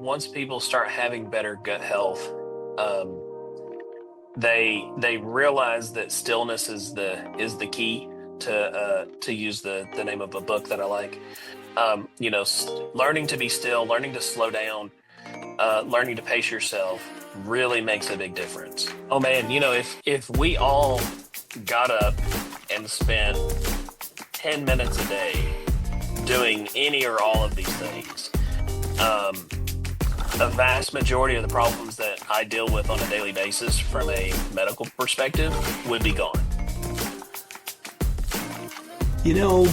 once people start having better gut health, um, they realize that stillness is the key to use the name of a book that I like. Learning to be still, learning to slow down, learning to pace yourself really makes a big difference. Oh man, if we all got up and spent 10 minutes a day doing any or all of these things, um, a vast majority of the problems that I deal with on a daily basis from a medical perspective would be gone.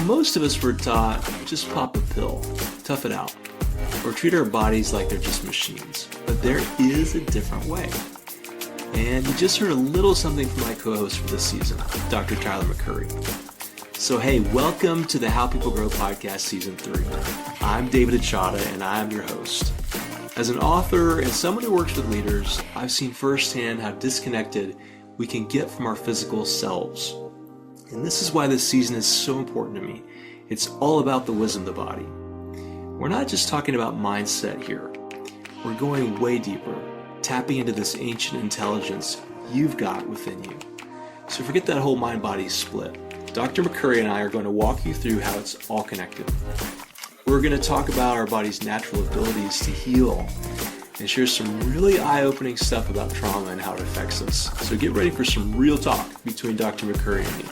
Most of us were taught just pop a pill, tough it out, or treat our bodies like they're just machines. But there is a different way. And you just heard a little something from my co-host for this season, Dr. Tyler McCurry. So hey, welcome to the How People Grow podcast season 3. I'm David Achata and I'm your host. As an author and someone who works with leaders, I've seen firsthand how disconnected we can get from our physical selves. And this is why this season is so important to me. It's all about the wisdom of the body. We're not just talking about mindset here. We're going way deeper, tapping into this ancient intelligence you've got within you. So forget that whole mind-body split. Dr. McCurry and I are going to walk you through how it's all connected. We're going to talk about our body's natural abilities to heal and share some really eye-opening stuff about trauma and how it affects us. So get ready for some real talk between Dr. McCurry and me,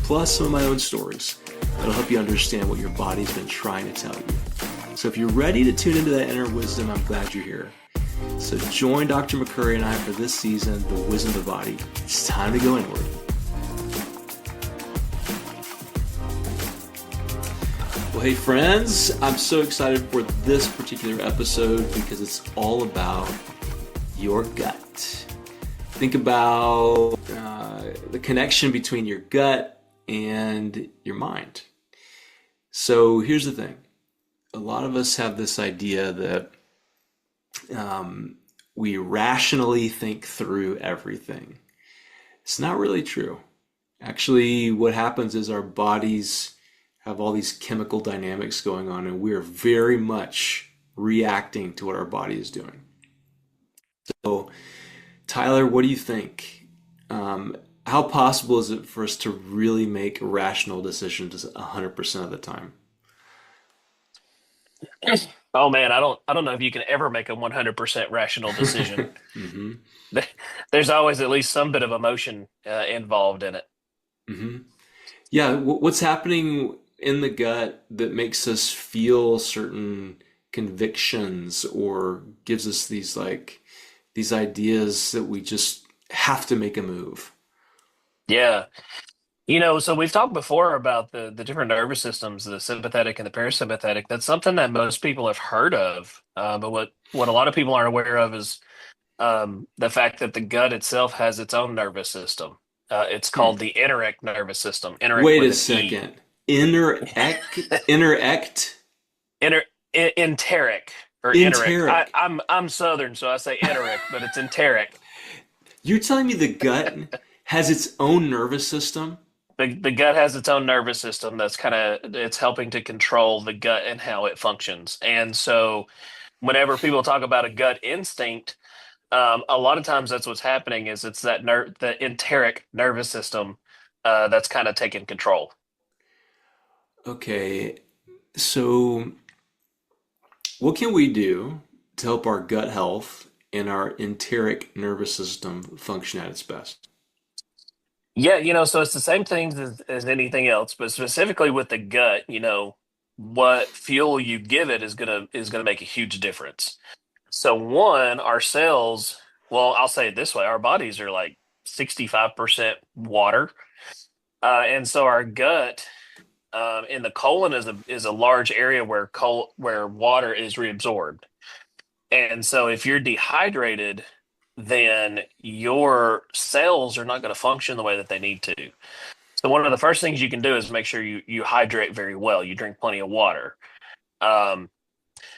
plus some of my own stories that'll help you understand what your body's been trying to tell you. So if you're ready to tune into that inner wisdom, I'm glad you're here. So join Dr. McCurry and I for this season, The Wisdom of the Body. It's time to go inward. Well, hey friends, I'm so excited for this particular episode because it's all about your gut. Think about the connection between your gut and your mind. So here's the thing. A lot of us have this idea that we rationally think through everything. It's not really true. Actually, what happens is our bodies have all these chemical dynamics going on, and we're very much reacting to what our body is doing. So, Tyler, what do you think? How possible is it for us to really make rational decisions 100% of the time? Oh man, I don't know if you can ever make a 100% rational decision. hmm There's always at least some bit of emotion involved in it. hmm Yeah, what's happening in the gut that makes us feel certain convictions or gives us these ideas that we just have to make a move? Yeah. So we've talked before about the different nervous systems, the sympathetic and the parasympathetic. That's something that most people have heard of. But what a lot of people aren't aware of is the fact that the gut itself has its own nervous system. It's Hmm. called the enteric nervous system, enteric Wait with a an E. second. Interact, Enter, enteric or enteric. I, enteric. I'm I'm Southern, so I say enteric, but it's enteric. You're telling me the gut has its own nervous system? The gut has its own nervous system that's it's helping to control the gut and how it functions. And so whenever people talk about a gut instinct, a lot of times that's what's happening is it's the enteric nervous system that's kind of taking control. Okay, so what can we do to help our gut health and our enteric nervous system function at its best? Yeah, so it's the same things as anything else, but specifically with the gut, what fuel you give it is gonna make a huge difference. So one, our cells, well, I'll say it this way, our bodies are like 65% water. And so our gut in the colon is a large area where water is reabsorbed. And so if you're dehydrated, then your cells are not going to function the way that they need to. So one of the first things you can do is make sure you hydrate very well. You drink plenty of water. Um,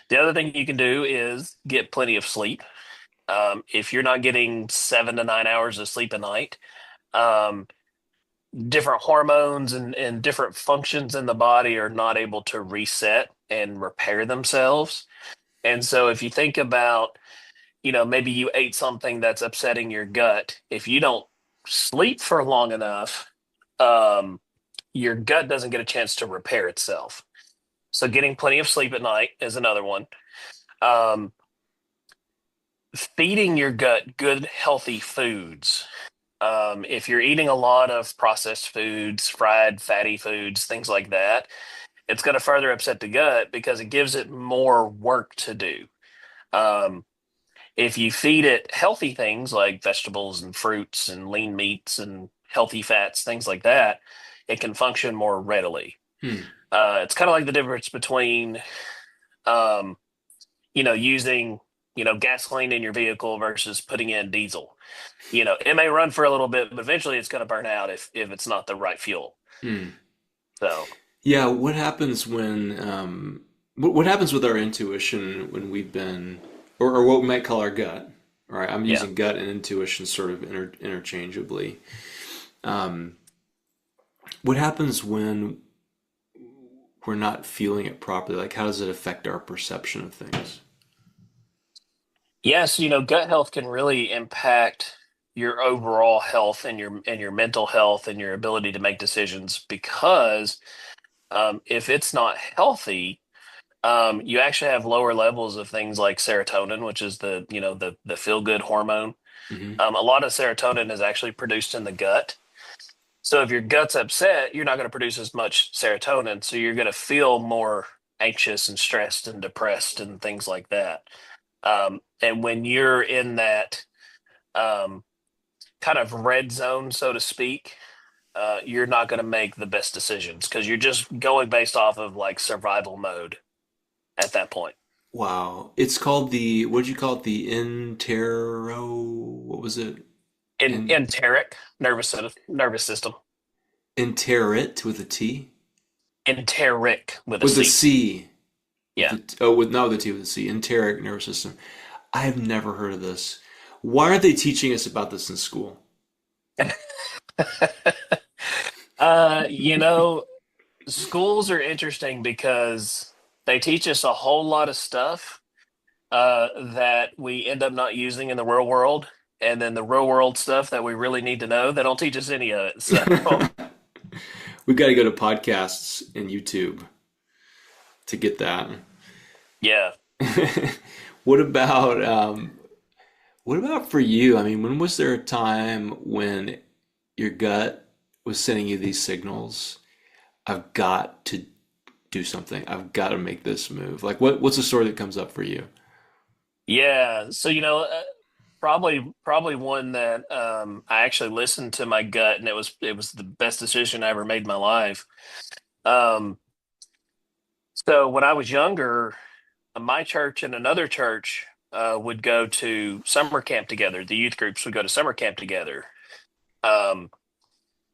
the other thing you can do is get plenty of sleep. If you're not getting 7 to 9 hours of sleep a night, um, different hormones and different functions in the body are not able to reset and repair themselves. And so if you think about, maybe you ate something that's upsetting your gut, if you don't sleep for long enough, um, your gut doesn't get a chance to repair itself. So getting plenty of sleep at night is another one. Um, Feeding your gut good, healthy foods. If you're eating a lot of processed foods, fried, fatty foods, things like that, it's going to further upset the gut because it gives it more work to do. Um, if you feed it healthy things like vegetables and fruits and lean meats and healthy fats, things like that, it can function more readily. Hmm. It's kind of like the difference between, um, using, gasoline in your vehicle versus putting in diesel. It may run for a little bit, but eventually it's going to burn out if it's not the right fuel. Hmm. So, Yeah, what happens when what happens with our intuition when we've been or what we might call our gut? All right, I'm yeah. using gut and intuition sort of interchangeably. Um, what happens when we're not feeling it properly? Like, how does it affect our perception of things? Yes, gut health can really impact your overall health and your mental health and your ability to make decisions because if it's not healthy, you actually have lower levels of things like serotonin, which is the feel good hormone. Hmm. A lot of serotonin is actually produced in the gut. So if your gut's upset, you're not going to produce as much serotonin. So you're going to feel more anxious and stressed and depressed and things like that. And when you're in that um, kind of red zone, so to speak, you're not going to make the best decisions because you're just going based off of like survival mode at that point. Wow, it's called the what did you call it? The entero. What was it? En Enteric nervous system. enterit with a T Enteric with a with a C. C with Yeah. the oh with not with a T with a C. Enteric nervous system. I have never heard of this. Why aren't they teaching us about this in school? You know, schools are interesting because they teach us a whole lot of stuff that we end up not using in the real world. And then the real world stuff that we really need to know, they don't teach us any of it. So, We've got to go to podcasts and YouTube to get that. yeah. What about what about for you? I mean, when was there a time when your gut was sending you these signals? I've got to do something. I've got to make this move. Like what's the story that comes up for you? Yeah. So, probably one that I actually listened to my gut and it was the best decision I ever made in my life. Um, so when I was younger, my church and another church would go to summer camp together. The youth groups would go to summer camp together. Um,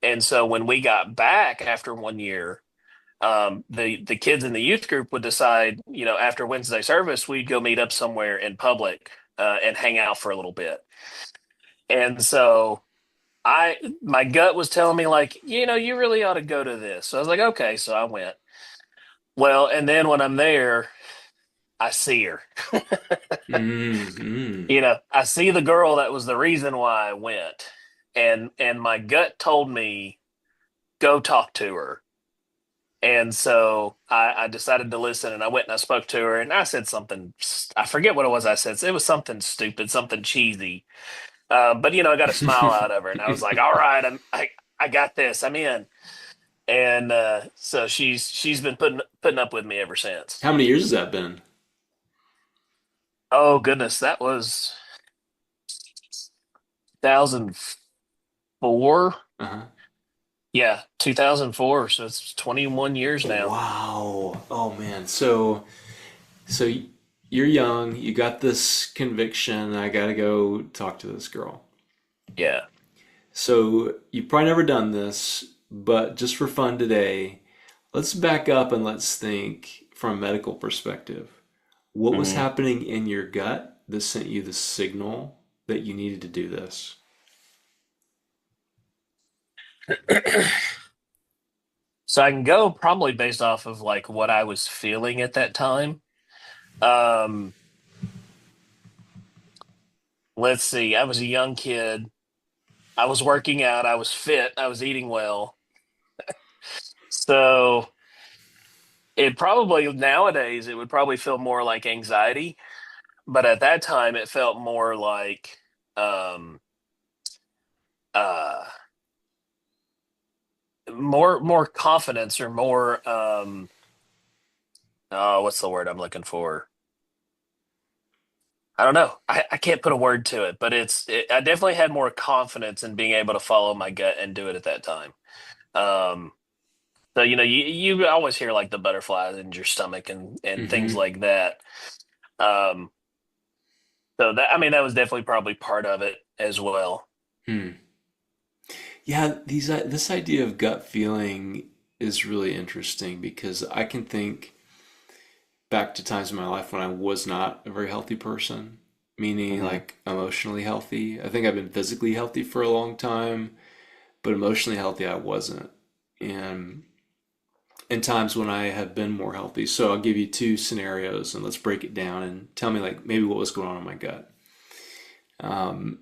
and so when we got back after 1 year, the kids in the youth group would decide, after Wednesday service, we'd go meet up somewhere in public and hang out for a little bit. And so my gut was telling me like, you really ought to go to this. So I was like, okay. So I went. Well, and then when I'm there, I see her. Mm-hmm. I see the girl that was the reason why I went. And my gut told me, go talk to her. And so I decided to listen and I went and I spoke to her and I said something, I forget what it was I said. It was something stupid, something cheesy. But I got a smile out of her and I was like, all right, I got this. I'm in. And so she's been putting up with me ever since. How many years has that been? Oh goodness, that was 2004. Uh-huh. Yeah, 2004. So it's 21 years now. Wow. Oh man. So you're young, you got this conviction, I gotta go talk to this girl. Yeah. So you've probably never done this, but just for fun today, let's back up and let's think from a medical perspective. What was Mhm. happening in your gut that sent you the signal that you needed to do this? So I can go probably based off of like what I was feeling at that time. Um, let's see. I was a young kid. I was working out. I was fit. I was eating well. So it probably nowadays it would probably feel more like anxiety, but at that time it felt more like um uh more confidence or more oh, what's the word I'm looking for? I don't know. I can't put a word to it, but I definitely had more confidence in being able to follow my gut and do it at that time. Um, so you always hear like the butterflies in your stomach and things Mm-hmm. like that. Um, so that I mean that was definitely probably part of it as well. Hmm. Yeah, this idea of gut feeling is really interesting because I can think back to times in my life when I was not a very healthy person, meaning Hmm. like emotionally healthy. I think I've been physically healthy for a long time, but emotionally healthy I wasn't. And in times when I have been more healthy. So I'll give you two scenarios and let's break it down and tell me like maybe what was going on in my gut. Um,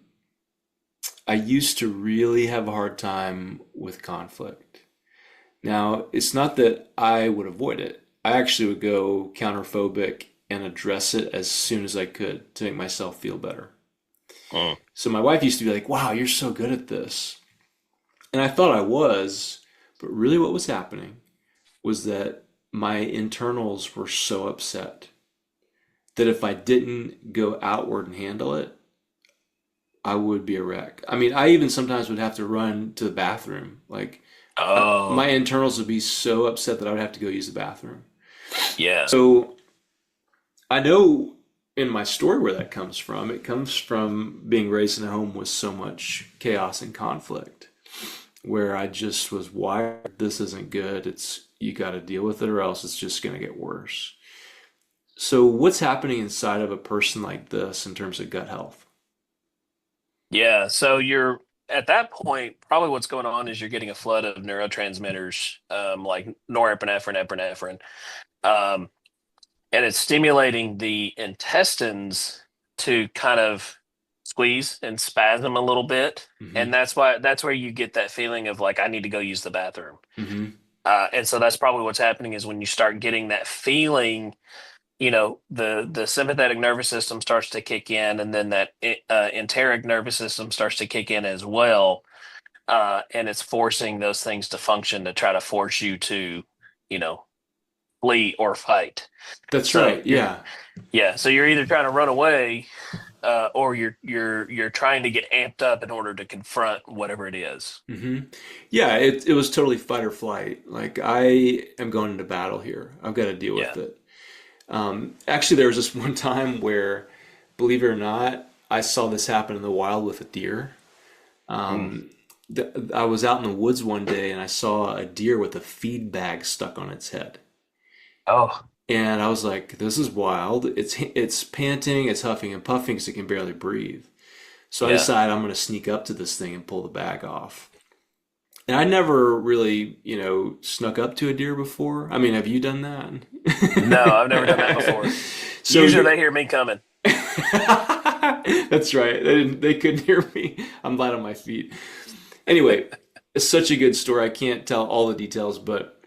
I used to really have a hard time with conflict. Now, it's not that I would avoid it. I actually would go counterphobic and address it as soon as I could to make myself feel better. Mm. So my wife used to be like, "Wow, you're so good at this." And I thought I was, but really what was happening was that my internals were so upset that if I didn't go outward and handle it, I would be a wreck. I mean, I even sometimes would have to run to the bathroom. Like, my Oh, internals would be so upset that I would have to go use the bathroom. yeah. So I know in my story where that comes from. It comes from being raised in a home with so much chaos and conflict, where I just was wired, this isn't good. It's you got to deal with it or else it's just going to get worse. So what's happening inside of a person like this in terms of gut health? Yeah. So you're at that point, probably what's going on is you're getting a flood of neurotransmitters, like norepinephrine, epinephrine. Um, and it's stimulating the intestines to kind of squeeze and spasm a little bit. Hmm. And that's where you get that feeling of like, I need to go use the bathroom. Hmm. And so that's probably what's happening is when you start getting that feeling, the sympathetic nervous system starts to kick in, and then that enteric nervous system starts to kick in as well. And it's forcing those things to function to try to force you to, you know, flee or fight. That's So right. Yeah. yeah, so you're either trying to run away, or you're trying to get amped up in order to confront whatever it is. Hmm. Yeah, it was totally fight or flight. Like I am going into battle here. I've got to deal Yeah. with it. Actually, there was this one time where, believe it or not, I saw this happen in the wild with a deer. Mm. I was out in the woods one day and I saw a deer with a feed bag stuck on its head. Oh, And I was like, this is wild. It's panting, it's huffing and puffing because it can barely breathe. So I yeah. decided I'm going to sneak up to this thing and pull the bag off. And I never really, snuck up to a deer before. I mean, have you done No, I've never done that that? before. So Usually you're they hear me coming. That's right. They couldn't hear me. I'm light on my feet. Anyway, it's such a good story. I can't tell all the details, but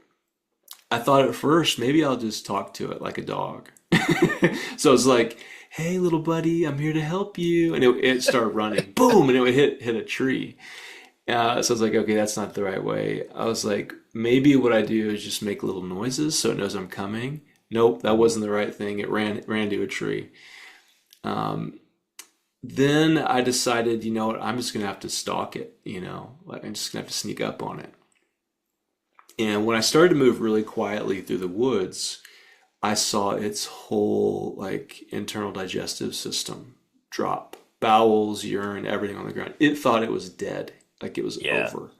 I thought at first maybe I'll just talk to it like a dog. So it's like, "Hey, little buddy, I'm here to help you," and it started running, boom, and it would hit a tree. So I was like, okay, that's not the right way. I was like, maybe what I do is just make little noises so it knows I'm coming. Nope, that wasn't the right thing. It ran to a tree. Um, then I decided, you know what, I'm just gonna have to stalk it. Like I'm just gonna have to sneak up on it. And when I started to move really quietly through the woods, I saw its whole like internal digestive system drop, bowels, urine, everything on the ground. It thought it was dead, like it was Yeah. over.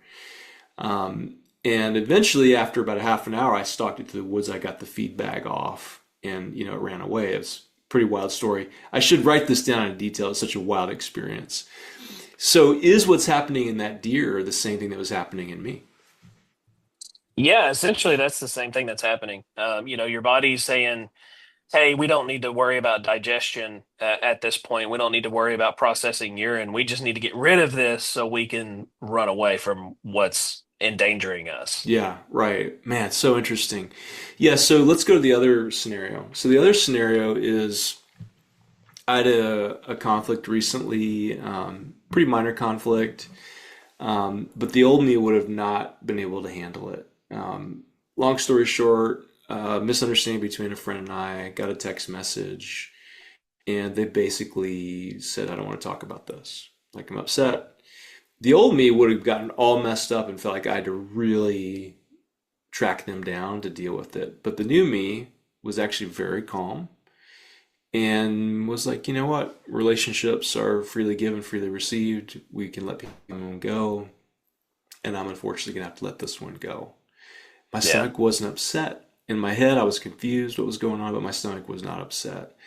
And eventually, after about a half an hour, I stalked it to the woods. I got the feed bag off, and it ran away. It was a pretty wild story. I should write this down in detail. It's such a wild experience. So, is what's happening in that deer the same thing that was happening in me? Yeah, essentially that's the same thing that's happening. Your body's saying, hey, we don't need to worry about digestion at this point. We don't need to worry about processing urine. We just need to get rid of this so we can run away from what's endangering us. Yeah, right. Man, it's so interesting. Yeah, so let's go to the other scenario. So the other scenario is I had a conflict recently, pretty minor conflict, but the old me would have not been able to handle it. Long story short, misunderstanding between a friend and I, got a text message, and they basically said, I don't want to talk about this. Like, I'm upset. The old me would have gotten all messed up and felt like I had to really track them down to deal with it. But the new me was actually very calm and was like, you know what? Relationships are freely given, freely received. We can let people go. And I'm unfortunately going to have to let this one go. My Yeah. stomach wasn't upset. In my head, I was confused what was going on, but my stomach was not upset.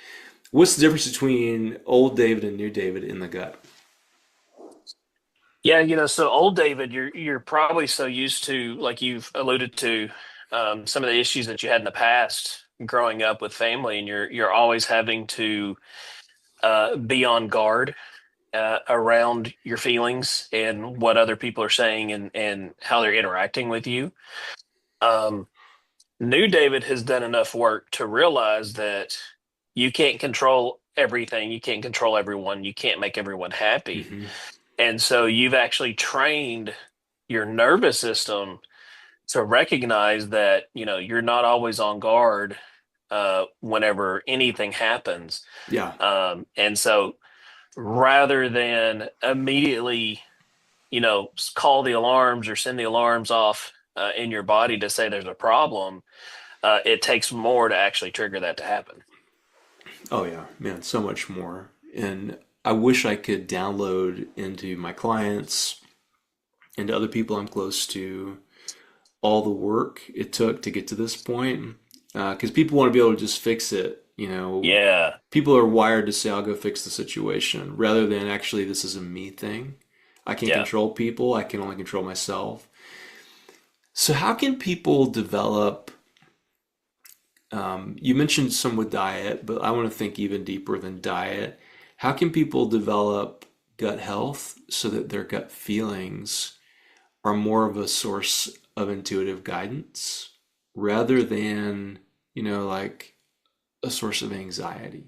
What's the difference between old David and new David in the gut? Yeah, so old David, you're probably so used to, like you've alluded to, some of the issues that you had in the past growing up with family, and you're always having to be on guard around your feelings and what other people are saying and how they're interacting with you. Um, New David has done enough work to realize that you can't control everything, you can't control everyone, you can't make everyone happy. Mm-hmm. And so you've actually trained your nervous system to recognize that, you're not always on guard whenever anything happens. Yeah. And so rather than immediately, call the alarms or send the alarms off in your body to say there's a problem, it takes more to actually trigger that to happen. Oh yeah, man, so much more. And I wish I could download into my clients and to other people I'm close to all the work it took to get to this point. Because people want to be able to just fix it. You know, Yeah. people are wired to say, I'll go fix the situation, rather than actually, this is a me thing. I can't Yeah. control people, I can only control myself. So, how can people develop? You mentioned some with diet, but I want to think even deeper than diet. How can people develop gut health so that their gut feelings are more of a source of intuitive guidance rather than, like a source of anxiety?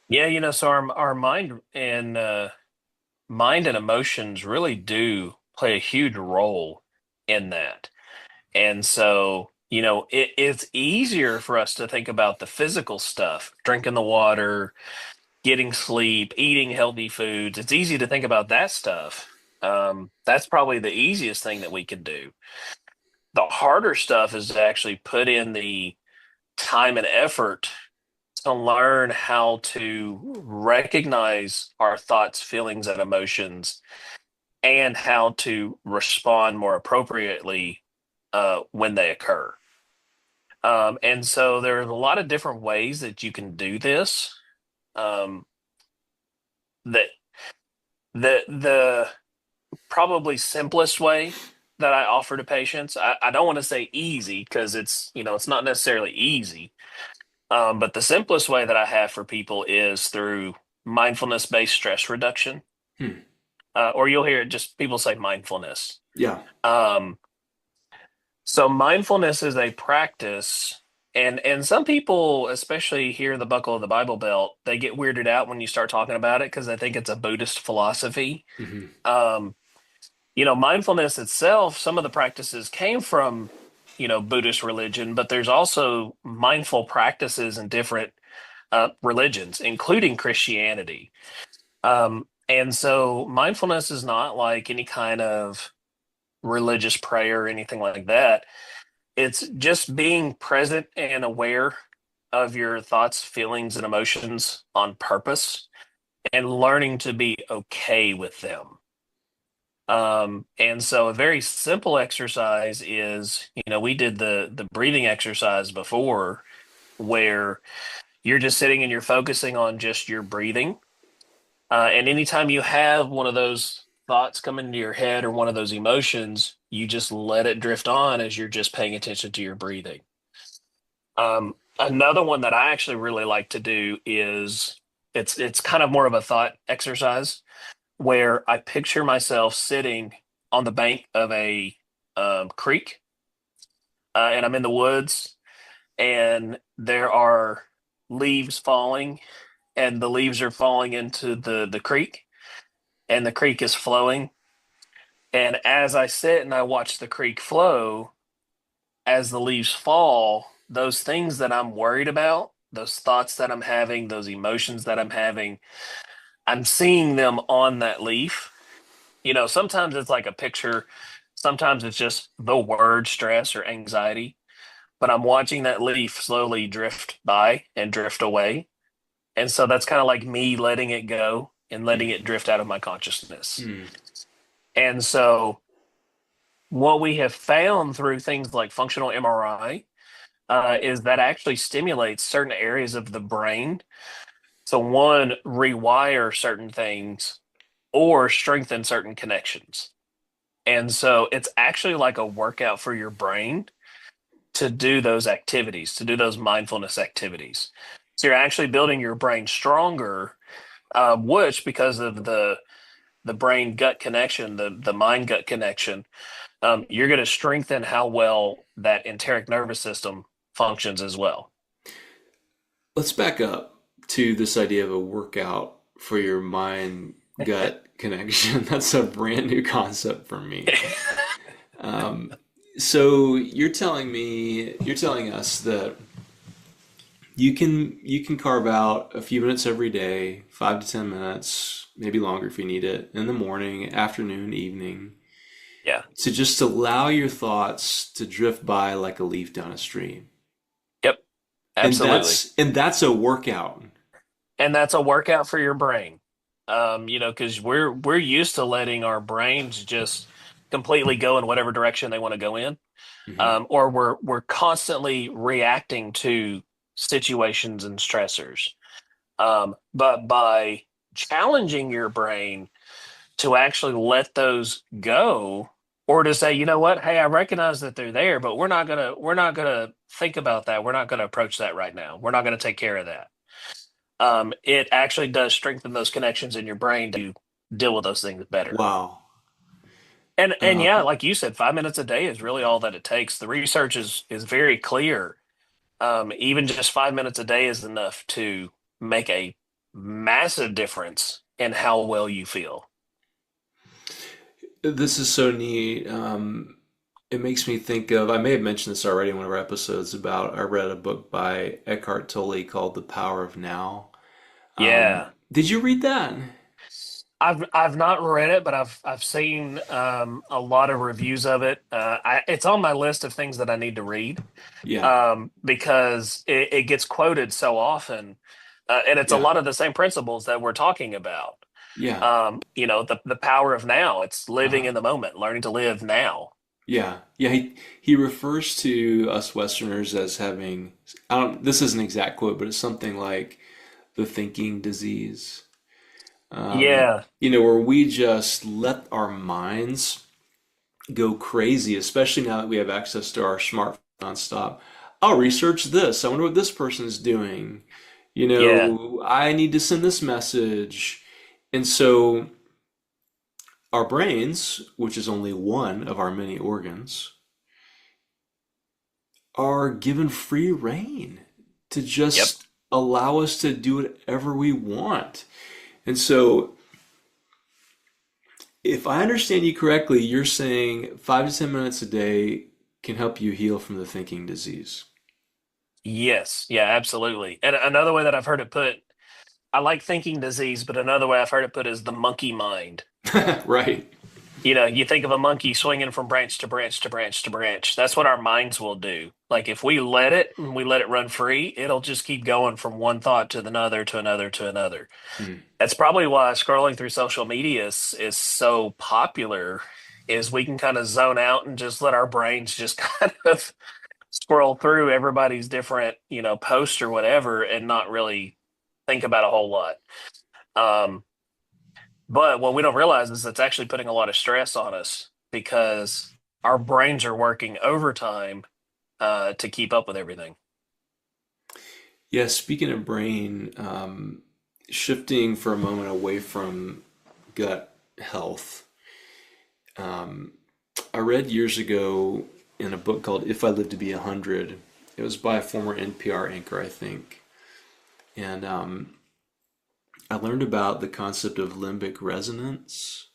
Yeah, so our mind and emotions really do play a huge role in that. And so, it's easier for us to think about the physical stuff, drinking the water, getting sleep, eating healthy foods. It's easy to think about that stuff. That's probably the easiest thing that we can do. The harder stuff is to actually put in the time and effort to learn how to recognize our thoughts, feelings, and emotions, and how to respond more appropriately when they occur. And so there's a lot of different ways that you can do this. Um, that the probably simplest way that I offer to patients, I don't want to say easy because it's not necessarily easy. But the simplest way that I have for people is through mindfulness-based stress reduction, Hmm. or you'll hear it just people say mindfulness. Yeah. Um, so mindfulness is a practice, and some people, especially here in the buckle of the Bible Belt, they get weirded out when you start talking about it because they think it's a Buddhist philosophy. Hmm. Um, mindfulness itself, some of the practices came from, Buddhist religion, but there's also mindful practices in different religions, including Christianity. And so mindfulness is not like any kind of religious prayer or anything like that. It's just being present and aware of your thoughts, feelings, and emotions on purpose and learning to be okay with them. And so a very simple exercise is, we did the breathing exercise before where you're just sitting and you're focusing on just your breathing. And anytime you have one of those thoughts come into your head or one of those emotions, you just let it drift on as you're just paying attention to your breathing. Another one that I actually really like to do is it's kind of more of a thought exercise where I picture myself sitting on the bank of a creek, and I'm in the woods, and there are leaves falling, and the leaves are falling into the creek, and the creek is flowing. And as I sit and I watch the creek flow, as the leaves fall, those things that I'm worried about, those thoughts that I'm having, those emotions that I'm having, I'm seeing them on that leaf. Sometimes it's like a picture, sometimes it's just the word stress or anxiety, but I'm watching that leaf slowly drift by and drift away. And so that's kind of like me letting it go and letting it drift out of my consciousness. Mm. And so what we have found through things like functional MRI is that actually stimulates certain areas of the brain. So, one, rewire certain things or strengthen certain connections. And so, it's actually like a workout for your brain to do those activities, to do those mindfulness activities. So, you're actually building your brain stronger, which, because of the brain gut connection, the mind gut connection, you're going to strengthen how well that enteric nervous system functions as well. Let's back up to this idea of a workout for your mind gut connection. That's a brand new concept for me. Um, so you're telling us that you can carve out a few minutes every day, 5 to 10 minutes, maybe longer if you need it, in the morning, afternoon, evening, Yeah. to just allow your thoughts to drift by like a leaf down a stream. Yep. And Absolutely. that's a workout. And that's a workout for your brain. Because we're used to letting our brains just completely go in whatever direction they want to go in. Hmm. Or we're constantly reacting to situations and stressors. But by challenging your brain to actually let those go, or to say, you know what, hey, I recognize that they're there, but we're not gonna think about that. We're not gonna approach that right now. We're not gonna take care of that. It actually does strengthen those connections in your brain to deal with those things better. Wow. And Uh, yeah, like you said, 5 minutes a day is really all that it takes. The research is very clear. Even just 5 minutes a day is enough to make a massive difference in how well you feel. this is so neat. It makes me think of, I may have mentioned this already in one of our episodes about, I read a book by Eckhart Tolle called The Power of Now. Yeah. Did you read that? I've not read it, but I've seen a lot of reviews of it. It's on my list of things that I need to read, Yeah, because it gets quoted so often, and it's a yeah, lot of the same principles that we're talking about. yeah. The power of now. It's living Uh-huh. in the moment, learning to live now. Yeah, yeah. He refers to us Westerners as having, I don't, this is an exact quote, but it's something like the thinking disease. Yeah, Where we just let our minds go crazy, especially now that we have access to our smartphone nonstop. I'll research this. I wonder what this person's doing. yeah, I need to send this message. And so our brains, which is only one of our many organs, are given free reign to yep, just allow us to do whatever we want. And so, if I understand you correctly, you're saying 5 to 10 minutes a day can help you heal from the thinking disease. yes, yeah, absolutely. And another way that I've heard it put, I like thinking disease, but another way I've heard it put is the monkey mind. Right. You think of a monkey swinging from branch to branch to branch to branch. That's what our minds will do. Like if we let it and we let it run free, it'll just keep going from one thought to another to another to another. Mm. That's probably why scrolling through social media is so popular, is we can kind of zone out and just let our brains just kind of scroll through everybody's different, posts or whatever and not really think about a whole lot. Um, but what we don't realize is that's actually putting a lot of stress on us because our brains are working overtime to keep up with everything. Yeah, speaking of brain, shifting for a moment away from gut health, I read years ago in a book called If I Live to Be 100. It was by a former NPR anchor, I think. And I learned about the concept of limbic resonance.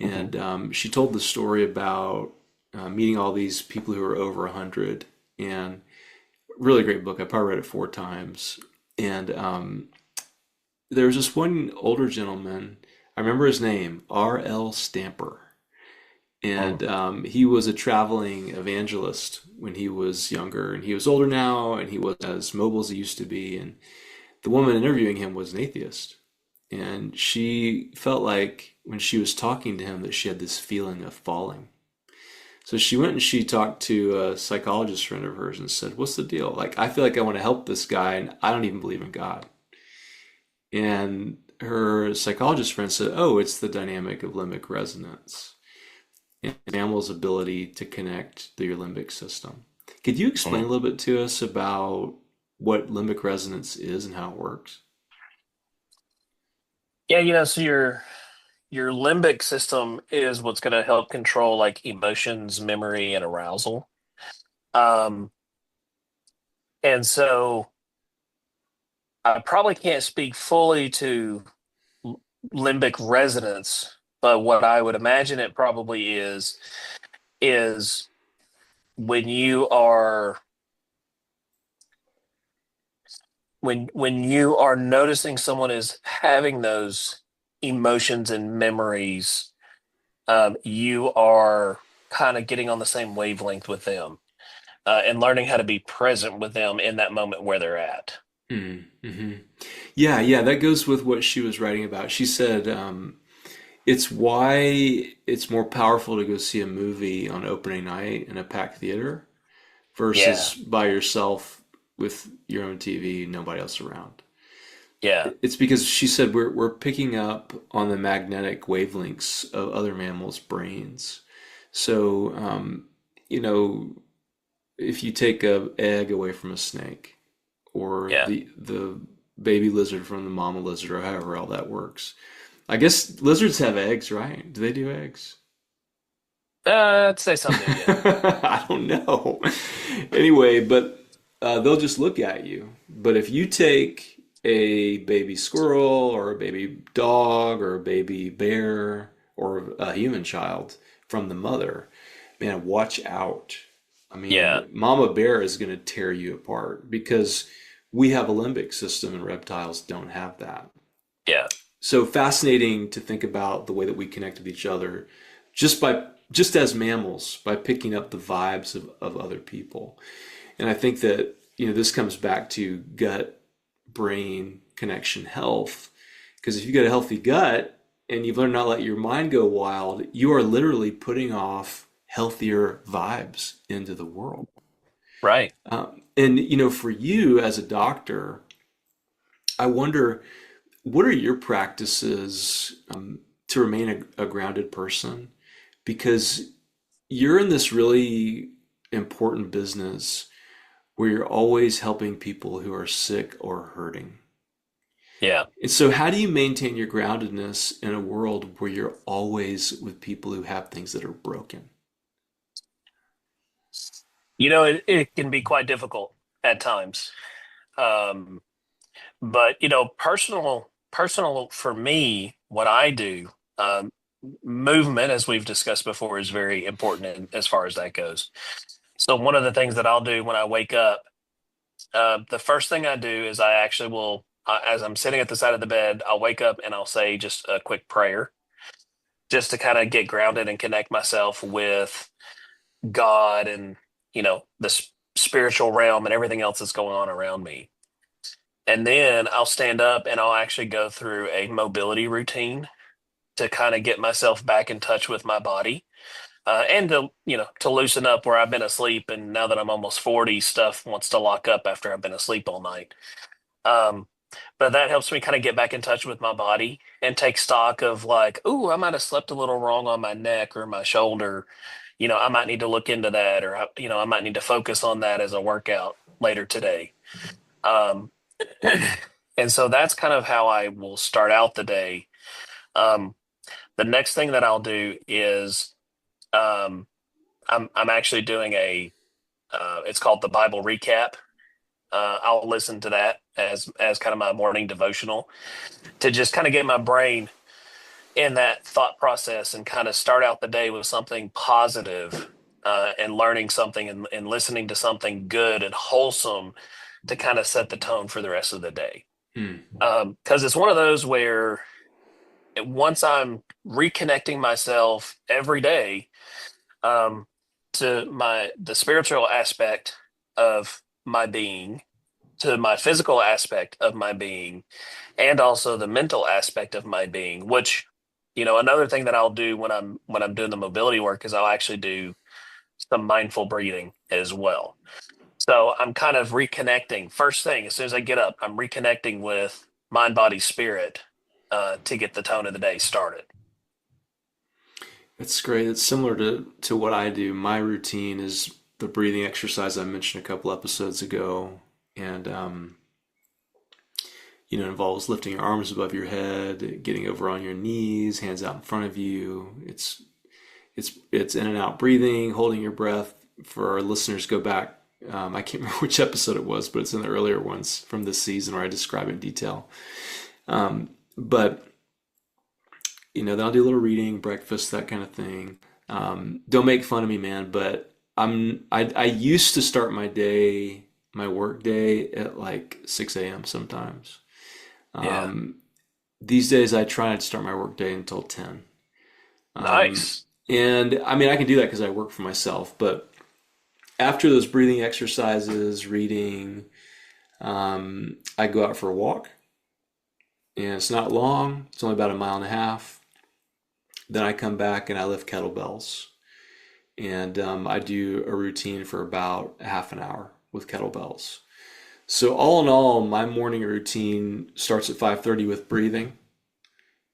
Hmm. And she told the story about meeting all these people who are over 100. And really great book. I probably read it 4 times. And there was this one older gentleman. I remember his name, R.L. Stamper. And he was a traveling evangelist when he was younger, and he was older now, and he wasn't as mobile as he used to be. And the woman interviewing him was an atheist, and she felt like when she was talking to him that she had this feeling of falling. So she went and she talked to a psychologist friend of hers and said, "What's the deal? Like, I feel like I want to help this guy, and I don't even believe in God." And her psychologist friend said, "Oh, it's the dynamic of limbic resonance." And mammals' ability to connect through your limbic system. Could you explain a Hmm. little bit to us about what limbic resonance is and how it works? Yeah, so your limbic system is what's going to help control like emotions, memory, and arousal. Um, and so I probably can't speak fully to limbic resonance, but what I would imagine it probably is when you are when you are noticing someone is having those emotions and memories, you are kind of getting on the same wavelength with them, and learning how to be present with them in that moment where they're at. Mm-hmm. Yeah, yeah, that goes with what she was writing about. She said it's why it's more powerful to go see a movie on opening night in a packed theater Yeah, versus by yourself with your own TV, nobody else around. yeah, It's because she said we're picking up on the magnetic wavelengths of other mammals' brains. So, you know, if you take a egg away from a snake, or yeah. the baby lizard from the mama lizard, or however all that works. I guess lizards have eggs, right? Do they do eggs? I'd say some do, yeah. I don't know. Anyway, but they'll just look at you. But if you take a baby squirrel or a baby dog or a baby bear or a human child from the mother, man, watch out. I Yeah, mean, mama bear is going to tear you apart because we have a limbic system and reptiles don't have that. yeah, So fascinating to think about the way that we connect with each other just as mammals by picking up the vibes of other people. And I think that, this comes back to gut brain connection health. Because if you've got a healthy gut and you've learned not to let your mind go wild, you are literally putting off healthier vibes into the world. right. And for you as a doctor, I wonder, what are your practices to remain a grounded person? Because you're in this really important business where you're always helping people who are sick or hurting. Yeah. And so, how do you maintain your groundedness in a world where you're always with people who have things that are broken? It can be quite difficult at times. Um, but personal for me, what I do, movement, as we've discussed before, is very important as far as that goes. So one of the things that I'll do when I wake up, the first thing I do is I actually will, as I'm sitting at the side of the bed, I'll wake up and I'll say just a quick prayer, just to kind of get grounded and connect myself with God and the spiritual realm and everything else that's going on around me. And then I'll stand up and I'll actually go through a mobility routine to kind of get myself back in touch with my body, and to loosen up where I've been asleep. And now that I'm almost 40, stuff wants to lock up after I've been asleep all night. Um, but that helps me kind of get back in touch with my body and take stock of like, ooh, I might have slept a little wrong on my neck or my shoulder. I might need to look into that, or I might need to focus on that as a workout later today. And so that's kind of how I will start out the day. Um, the next thing that I'll do is um, I'm actually doing it's called the Bible recap. I'll listen to that as kind of my morning devotional to just kind of get my brain in that thought process and kind of start out the day with something positive, and learning something and listening to something good and wholesome to kind of set the tone for the rest of the day. Hmm. Because it's one of those where once I'm reconnecting myself every day, um, to the spiritual aspect of my being, to my physical aspect of my being, and also the mental aspect of my being, which, another thing that I'll do when I'm doing the mobility work is I'll actually do some mindful breathing as well. So I'm kind of reconnecting. First thing, as soon as I get up, I'm reconnecting with mind, body, spirit, to get the tone of the day started. It's great. It's similar to what I do. My routine is the breathing exercise I mentioned a couple episodes ago, and involves lifting your arms above your head, getting over on your knees, hands out in front of you. It's in and out breathing, holding your breath. For our listeners, go back. I can't remember which episode it was, but it's in the earlier ones from this season where I describe it in detail. But then I'll do a little reading, breakfast, that kind of thing. Don't make fun of me, man, but I used to start my work day at like 6 a.m. sometimes. Yeah. These days I try not to start my work day until 10. Nice. And I mean, I can do that because I work for myself, but after those breathing exercises, reading, I go out for a walk, and it's not long. It's only about a mile and a half. Then I come back and I lift kettlebells, and I do a routine for about half an hour with kettlebells. So all in all, my morning routine starts at 5:30 with breathing.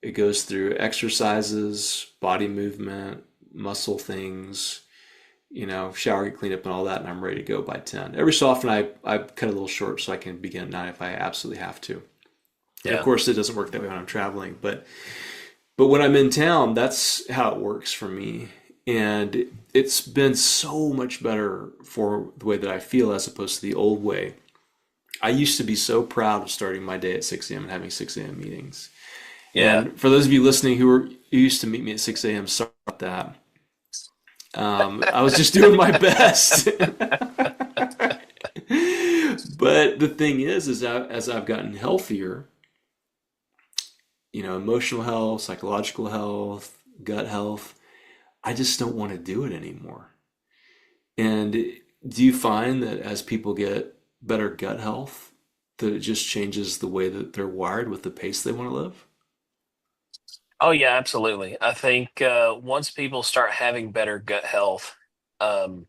It goes through exercises, body movement, muscle things, shower, get cleaned up, and all that, and I'm ready to go by 10. Every so often, I cut a little short so I can begin at 9 if I absolutely have to. And of Yeah. course, it doesn't work that way when I'm traveling, but when I'm in town, that's how it works for me. And it's been so much better for the way that I feel as opposed to the old way. I used to be so proud of starting my day at 6 a.m. and having 6 a.m. meetings. Yeah. And for those of you listening who used to meet me at 6 a.m., sorry about that. I was just doing my best. But the thing is as I've gotten healthier, emotional health, psychological health, gut health, I just don't want to do it anymore. And do you find that as people get better gut health, that it just changes the way that they're wired with the pace they want to live? Oh yeah, absolutely. I think once people start having better gut health, um,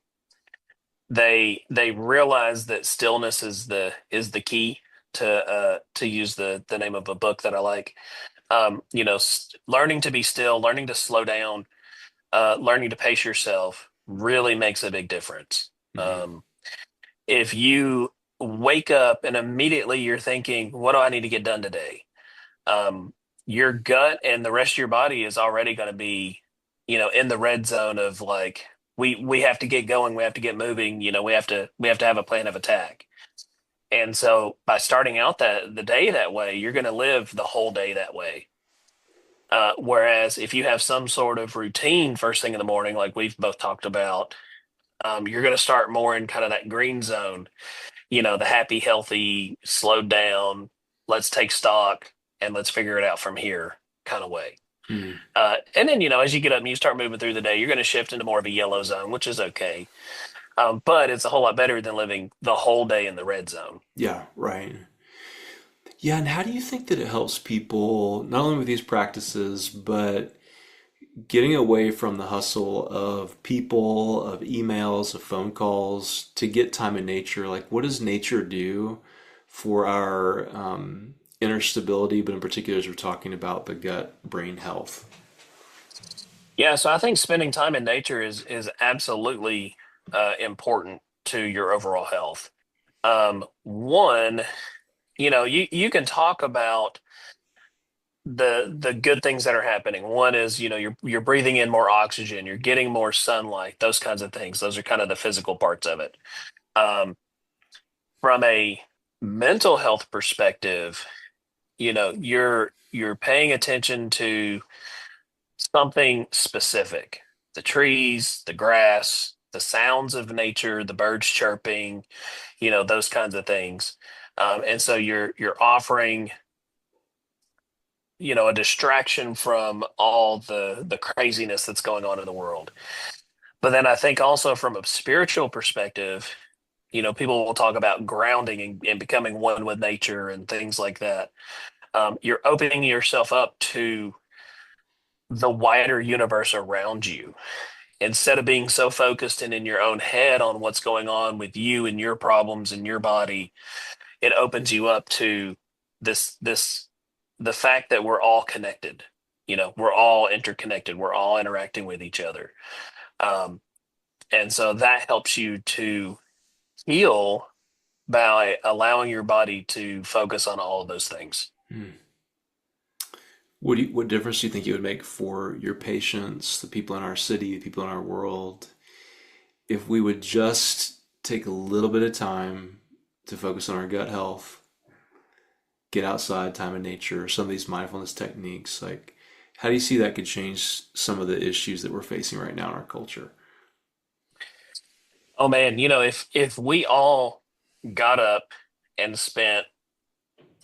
they realize that stillness is the key, to use the name of a book that I like. Learning to be still, learning to slow down, learning to pace yourself really makes a big difference. Hmm. If you wake up and immediately you're thinking, "What do I need to get done today?" um, your gut and the rest of your body is already going to be, in the red zone of like, we have to get going, we have to get moving, we have to have a plan of attack. And so by starting out the day that way, you're going to live the whole day that way. Whereas if you have some sort of routine first thing in the morning, like we've both talked about, you're going to start more in kind of that green zone, the happy, healthy, slowed down, let's take stock and let's figure it out from here kind of way. Hmm. And then, as you get up and you start moving through the day, you're going to shift into more of a yellow zone, which is okay. But it's a whole lot better than living the whole day in the red zone. Yeah, right. Yeah, and how do you think that it helps people not only with these practices, but getting away from the hustle of people, of emails, of phone calls to get time in nature? Like, what does nature do for our inner stability, but in particular, as we're talking about the gut brain health? Yeah, so I think spending time in nature is absolutely important to your overall health. One, you can talk about the good things that are happening. One is, you're breathing in more oxygen, you're getting more sunlight, those kinds of things. Those are kind of the physical parts of it. Um, from a mental health perspective, you're paying attention to something specific. The trees, the grass, the sounds of nature, the birds chirping, those kinds of things. And so you're offering, a distraction from all the craziness that's going on in the world. But then I think also from a spiritual perspective, people will talk about grounding and becoming one with nature and things like that. You're opening yourself up to the wider universe around you instead of being so focused and in your own head on what's going on with you and your problems and your body. It opens you up to this the fact that we're all connected. We're all interconnected, we're all interacting with each other. Um, and so that helps you to heal by allowing your body to focus on all of those things. Hmm. What difference do you think it would make for your patients, the people in our city, the people in our world, if we would just take a little bit of time to focus on our gut health, get outside, time in nature, some of these mindfulness techniques? Like, how do you see that could change some of the issues that we're facing right now in our culture? Oh man, if we all got up and spent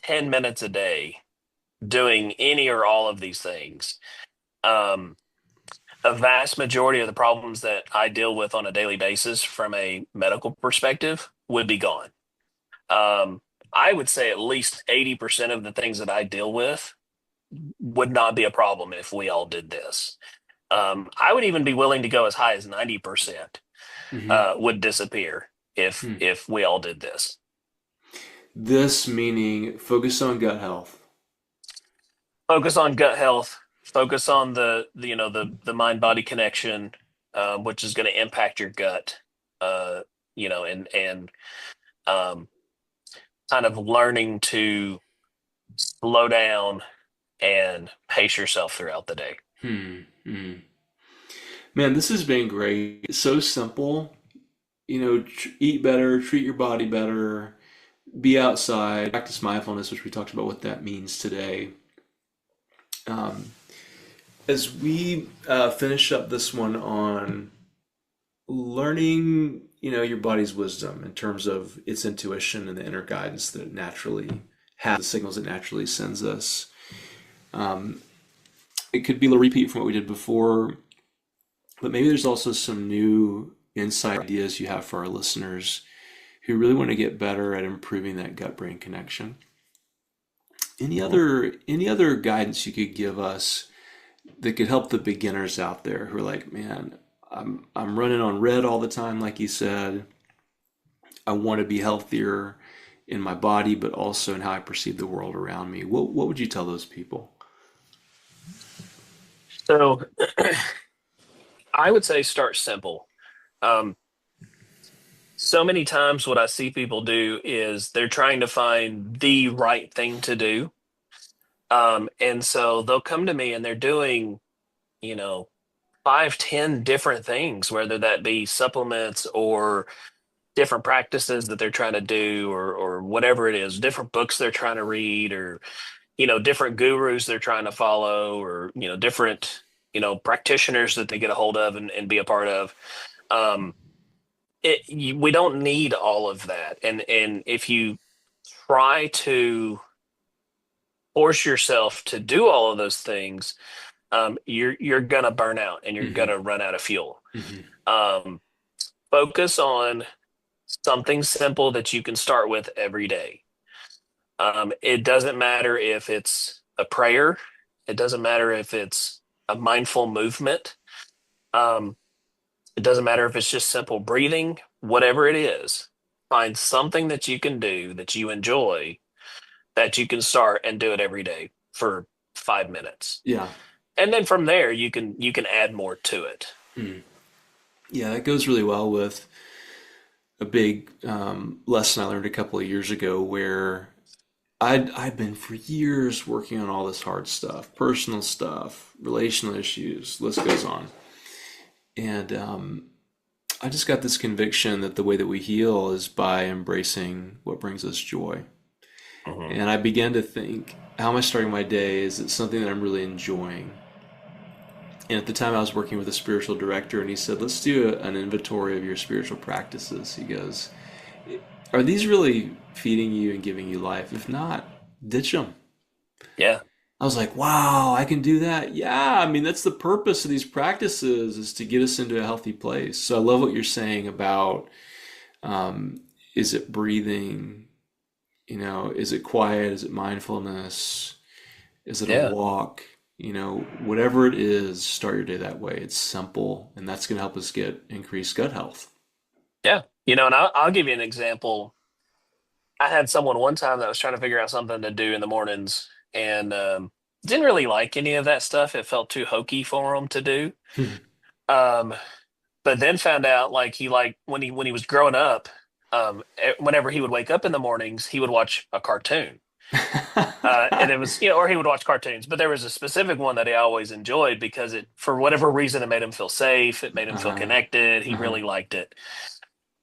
10 minutes a day doing any or all of these things, um, a vast majority of the problems that I deal with on a daily basis from a medical perspective would be gone. Um, I would say at least 80% of the things that I deal with would not be a problem if we all did this. I would even be willing to go as high as 90% Hmm. would disappear if Hmm. if we all did this. This meaning focus on gut health. Focus on gut health, focus on the mind body connection, which is going to impact your gut, uh, and um, kind of learning to slow down and pace yourself throughout the day. Hmm. Hmm. Man, this has been great. It's so simple. Eat better, treat your body better, be outside, practice mindfulness, which we talked about what that means today. Um, as we finish up this one on learning, your body's wisdom in terms of its intuition and the inner guidance that it naturally has, the signals it naturally sends us. Um, it could be a repeat from what we did before, but maybe there's also some new insight ideas you have for our listeners who really want to get better at improving that gut brain connection. Any other guidance you could give us that could help the beginners out there who are like, man, I'm running on red all the time, like you said. I want to be healthier in my body, but also in how I perceive the world around me. What would you tell those people? So I would say start simple. Um, so many times what I see people do is they're trying to find the right thing to do. And so they'll come to me and they're doing, you know, 5, 10 different things, whether that be supplements or different practices that they're trying to do, or whatever it is, different books they're trying to read, or, different gurus they're trying to follow, or, different, practitioners that they get a hold of and be a part of. Um, we don't need all of that. And if you try to force yourself to do all of those things, you're gonna burn out and you're Hmm. gonna run out of fuel. Hmm. Um, Focus on something simple that you can start with every day. It doesn't matter if it's a prayer. It doesn't matter if it's a mindful movement. Um, it doesn't matter if it's just simple breathing, whatever it is. Find something that you can do that you enjoy, that you can start and do it every day for 5 minutes. Yeah. And then from there you can add more to it. Mm. Yeah, that goes really well with a big lesson I learned a couple of years ago where I'd been for years working on all this hard stuff, personal stuff, relational issues, list goes on. And I just got this conviction that the way that we heal is by embracing what brings us joy. Hmm. And I began to think, how am I starting my day? Is it something that I'm really enjoying? And at the time, I was working with a spiritual director, and he said, let's do an inventory of your spiritual practices. He goes, are these really feeding you and giving you life? If not, ditch them. Yeah. I was like, wow, I can do that. Yeah, I mean, that's the purpose of these practices is to get us into a healthy place. So I love what you're saying about is it breathing? Is it quiet? Is it mindfulness? Is it a Yeah. walk? Whatever it is, start your day that way. It's simple, and that's going to help us get increased gut health. Yeah. And I'll give you an example. I had someone one time that was trying to figure out something to do in the mornings and didn't really like any of that stuff. It felt too hokey for him to do. Um, but then found out like he like when he was growing up, whenever he would wake up in the mornings, he would watch a cartoon. And it was, or he would watch cartoons, but there was a specific one that he always enjoyed because it, for whatever reason, it made him feel safe. It made him feel uh, connected. He uh, really liked it.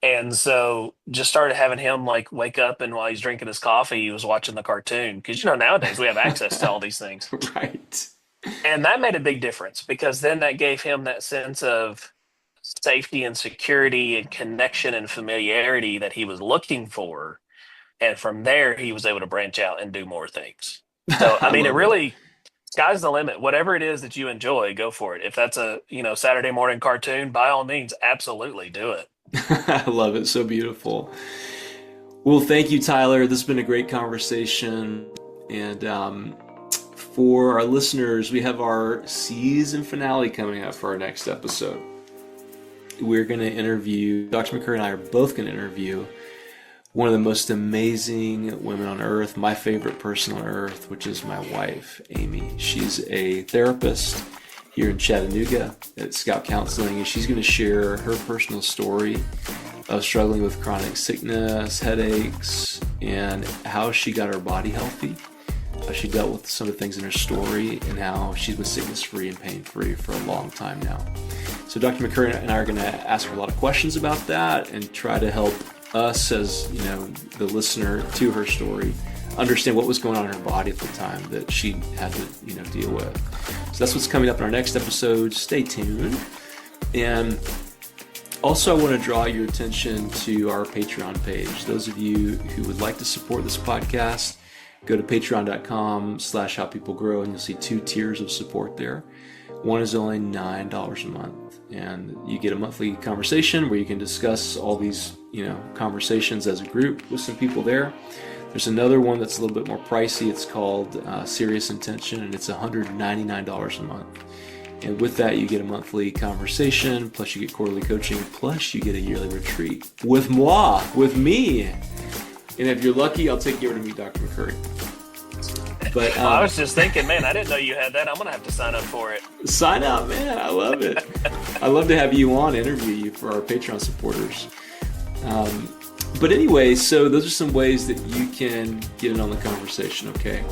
And so just started having him like wake up and while he's drinking his coffee, he was watching the cartoon. Because, nowadays we have access to all these things. right. And that made a big difference because then that gave him that sense of safety and security and connection and familiarity that he was looking for. And from there, he was able to branch out and do more things. So, I I mean, it love it. really, sky's the limit. Whatever it is that you enjoy, go for it. If that's a, Saturday morning cartoon, by all means, absolutely do it. I love it. So beautiful. Well, thank you, Tyler. This has been a great conversation. And for our listeners, we have our season finale coming up for our next episode. We're going to interview, Dr. McCurry and I are both going to interview one of the most amazing women on earth, my favorite person on earth, which is my wife, Amy. She's a therapist here in Chattanooga at Scout Counseling, and she's going to share her personal story of struggling with chronic sickness, headaches, and how she got her body healthy. How she dealt with some of the things in her story, and how she's been sickness-free and pain-free for a long time now. So Dr. McCurry and I are going to ask her a lot of questions about that and try to help us as, the listener to her story, understand what was going on in her body at the time that she had to, deal with. So that's what's coming up in our next episode. Stay tuned. And also, I want to draw your attention to our Patreon page. Those of you who would like to support this podcast, go to patreon.com/howpeoplegrow and you'll see 2 tiers of support there. One is only $9 a month, and you get a monthly conversation where you can discuss all these, conversations as a group with some people there. There's another one that's a little bit more pricey. It's called Serious Intention, and it's $199 a month. And with that, you get a monthly conversation, plus you get quarterly coaching, plus you get a yearly retreat with moi, with me. And if you're lucky, I'll take you over to meet Dr. McCurry. But Well, I was just thinking, man, I didn't know you had that. I'm going to have to sign up for it. sign up, man. I love it. I love to have you on, interview you for our Patreon supporters. But anyway, so those are some ways that you can get in on the conversation, okay?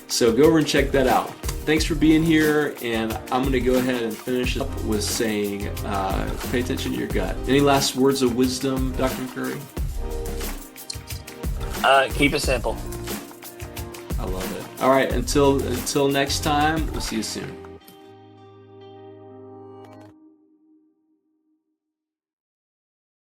So go over and check that out. Thanks for being here, and I'm going to go ahead and finish up with saying, pay attention to your gut. Any last words of wisdom, Dr. McCurry? Keep it simple. I love it. All right, until next time, we'll see you soon.